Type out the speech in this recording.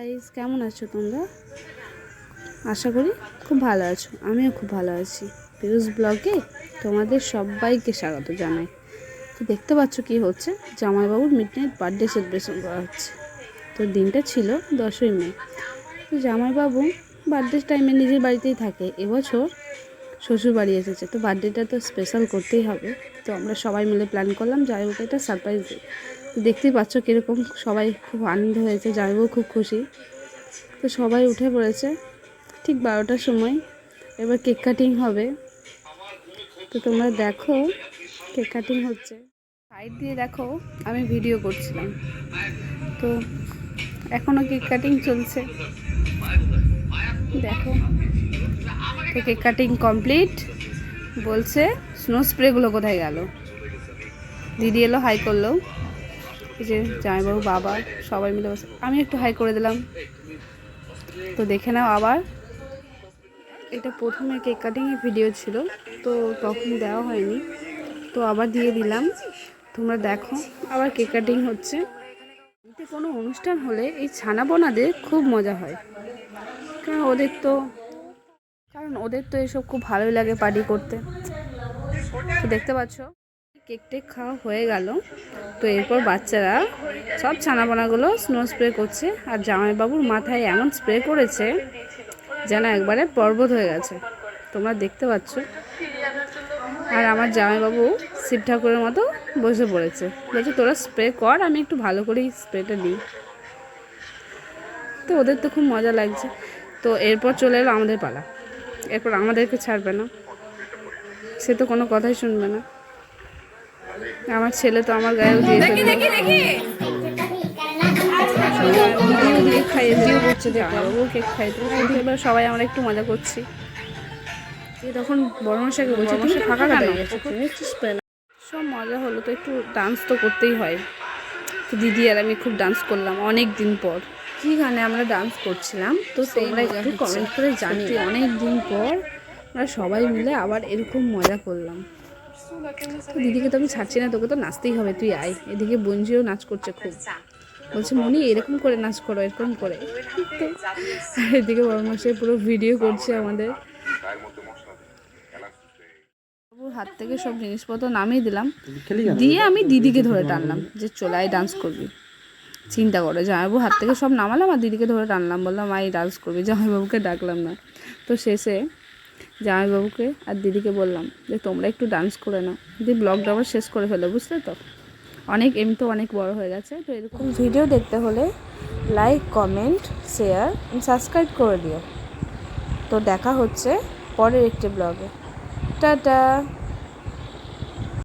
Guys, কেমন আছো তোমরা? আশা করি খুব ভালো আছো। আমিও খুব ভালো আছি। পিরুজ ব্লগে তোমাদের সবাইকে স্বাগত জানাই। তো দেখতে পাচ্ছ কি হচ্ছে, জামাইবাবুর মিডনাইট বার্থডে সেলিব্রেশন করা হচ্ছে। তো দিনটা ছিল 10ই মে। তো জামাইবাবু বার্থডে টাইমে নিজের বাড়িতেই থাকে। এবছর শ্বশুর বাড়ি এসেছে, তো বার্থডেটা তো স্পেশাল করতেই হবে। তো আমরা সবাই মিলে প্ল্যান করলাম জামাইবাবুকে একটা সারপ্রাইজ দিই। তো দেখতেই পাচ্ছ কীরকম সবাই খুব আনন্দ হয়েছে, জামাইবাবু খুব খুশি। তো সবাই উঠে পড়েছে ঠিক 12টার সময়। এবার কেক কাটিং হবে। তো তোমরা দেখো কেক কাটিং হচ্ছে। সাইড দিয়ে দেখো আমি ভিডিও করছিলাম। তো এখনও কেক কাটিং চলছে, দেখো। তো কেক কাটিং কমপ্লিট। বলছে স্নো স্প্রেগুলো কোথায় গেল। দিদি এলো, হাই করলো। এই যে জামাইবাবু, বাবা সবাই মিলে বসে, আমি একটু হাই করে দিলাম। তো দেখে নাও আবার। এটা প্রথমে কেক কাটিংয়ের ভিডিও ছিল, তো তখন দেওয়া হয়নি, তো আবার দিয়ে দিলাম। তোমরা দেখো আবার কেক কাটিং হচ্ছে। এতে কোনো অনুষ্ঠান হলে এই ছানা বোনাদের খুব মজা হয়, কারণ ওদের তো এসব খুব ভালোই লাগে পার্টি করতে। তো দেখতে পাচ্ছ কেক টেক খাওয়া হয়ে গেল। তো এরপর বাচ্চারা সব ছানাপোনাগুলো স্নো স্প্রে করছে, আর জামাইবাবুর মাথায় এমন স্প্রে করেছে যেন একবারে পর্বত হয়ে গেছে, তোমরা দেখতে পাচ্ছ। আর আমার জামাইবাবু শিব ঠাকুরের মতো বসে পড়েছে, বলছে তোরা স্প্রে কর, আমি একটু ভালো করেই স্প্রেটা দিই। তো ওদের তো খুব মজা লাগছে। তো এরপর চলে এলো আমাদের পালা। এরপর আমাদেরকে ছাড়বে না, সে তো কোনো কথাই শুনবে না। আমার ছেলে তো আমার গায়েও দিয়ে খাইয়েও করছে, জামাইবাবু কেক খাইতে। এবার সবাই আমরা একটু মজা করছি। তখন বড় মশাইকে বলছে তুমি ফাঁকা দাঁড়িয়ে গেছো, সব মজা হলো। তো একটু ডান্স তো করতেই হয়। তো দিদি আর আমি খুব ডান্স করলাম অনেক দিন পর। কি গানে আমরা ডান্স করছিলাম তো তোমরা একটু কমেন্ট করে জানি। অনেক দিন পর আমরা সবাই মিলে আবার এরকম মজা করলাম। তো দিদিকে তো আমি ছাড়ছি না, তোকে তো নাচতেই হবে, তুই আয়। এদিকে বঞ্জিও নাচ করছে খুব, বলছে মনি এরকম করে নাচ করো, এরকম করে। আর এদিকে বড় মশাই পুরো ভিডিও করছে আমাদের। বাবুর হাত থেকে সব জিনিসপত্র নামিয়ে দিলাম, দিয়ে আমি দিদিকে ধরে টানলাম যে চলাই ডান্স করবি। চিন্তা করে জামাইবাবুর হাত থেকে সব নামালাম আর দিদিকে ধরে টানলাম, বললাম আই ডান্স করবি। জামাইবাবুকে ডাকলাম না। তো শেষে জামাইবাবুকে আর দিদিকে বললাম যে তোমরা একটু ডান্স করে নাও, দিদি ব্লগটা আবার শেষ করে ফেলো, বুঝলে তো। এমনি তো অনেক বড় হয়ে গেছে। তো এরকম ভিডিও দেখতে হলে লাইক, কমেন্ট, শেয়ার, সাবস্ক্রাইব করে দিও। তো দেখা হচ্ছে পরের একটি ব্লগে। টাটা।